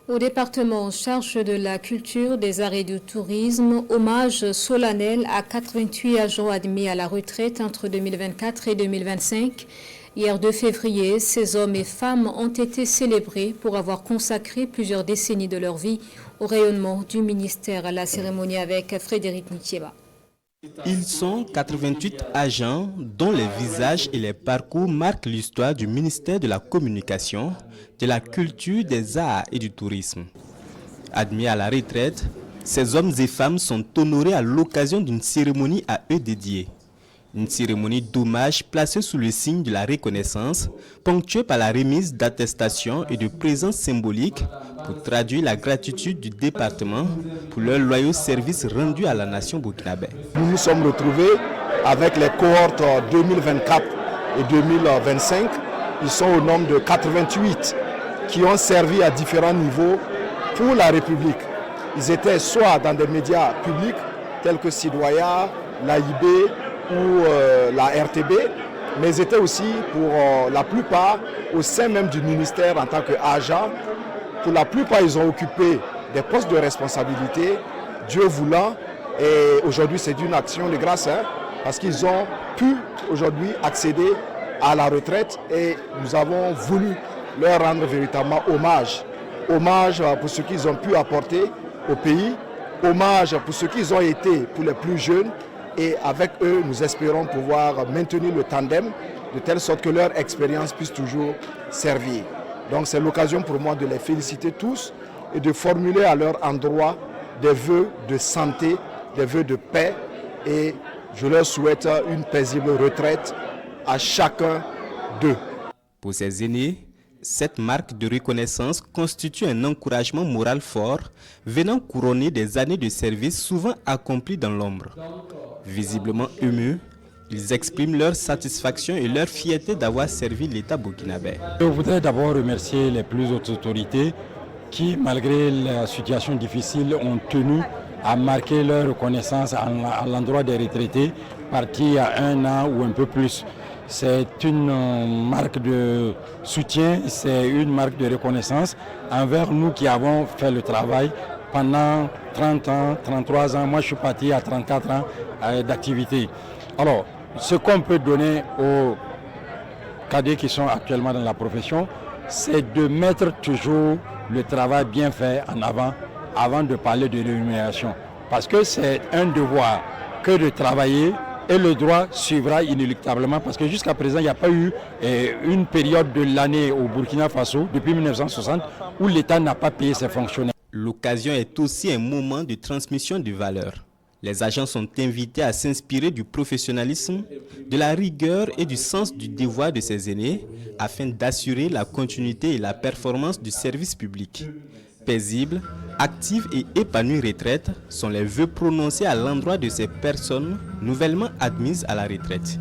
Au département en charge de la culture, des arts et du tourisme, hommage solennel à 88 agents admis à la retraite entre 2024 et 2025. Hier 2 février, ces hommes et femmes ont été célébrés pour avoir consacré plusieurs décennies de leur vie au rayonnement du ministère. La cérémonie avec Frédéric Nitieba. Ils sont 88 agents dont les visages et les parcours marquent l'histoire du ministère de la Communication, de la Culture, des Arts et du Tourisme. Admis à la retraite, ces hommes et femmes sont honorés à l'occasion d'une cérémonie à eux dédiée. Une cérémonie d'hommage placée sous le signe de la reconnaissance, ponctuée par la remise d'attestations et de présence symboliques pour traduire la gratitude du département pour leurs loyaux services rendus à la nation burkinabé. Nous nous sommes retrouvés avec les cohortes 2024 et 2025. Ils sont au nombre de 88 qui ont servi à différents niveaux pour la République. Ils étaient soit dans des médias publics tels que Sidoya, l'AIB ou la RTB, mais ils étaient aussi pour la plupart au sein même du ministère en tant qu'agents. Pour la plupart, ils ont occupé des postes de responsabilité, Dieu voulant, et aujourd'hui c'est une action de grâce, parce qu'ils ont pu aujourd'hui accéder à la retraite et nous avons voulu leur rendre véritablement hommage. Hommage pour ce qu'ils ont pu apporter au pays, hommage pour ce qu'ils ont été pour les plus jeunes, et avec eux nous espérons pouvoir maintenir le tandem de telle sorte que leur expérience puisse toujours servir. Donc c'est l'occasion pour moi de les féliciter tous et de formuler à leur endroit des vœux de santé, des vœux de paix, et je leur souhaite une paisible retraite à chacun d'eux. Pour ces aînés, cette marque de reconnaissance constitue un encouragement moral fort venant couronner des années de service souvent accomplies dans l'ombre. Visiblement émus, ils expriment leur satisfaction et leur fierté d'avoir servi l'État burkinabé. Je voudrais d'abord remercier les plus hautes autorités qui, malgré la situation difficile, ont tenu à marquer leur reconnaissance à l'endroit des retraités partis il y a 1 an ou un peu plus. C'est une marque de soutien, c'est une marque de reconnaissance envers nous qui avons fait le travail pendant 30 ans, 33 ans. Moi, je suis parti à 34 ans d'activité. Alors, ce qu'on peut donner aux cadets qui sont actuellement dans la profession, c'est de mettre toujours le travail bien fait en avant de parler de rémunération. Parce que c'est un devoir que de travailler et le droit suivra inéluctablement. Parce que jusqu'à présent, il n'y a pas eu une période de l'année au Burkina Faso, depuis 1960, où l'État n'a pas payé ses fonctionnaires. L'occasion est aussi un moment de transmission de valeurs. Les agents sont invités à s'inspirer du professionnalisme, de la rigueur et du sens du devoir de ces aînés afin d'assurer la continuité et la performance du service public. Paisible, active et épanouie retraite sont les vœux prononcés à l'endroit de ces personnes nouvellement admises à la retraite.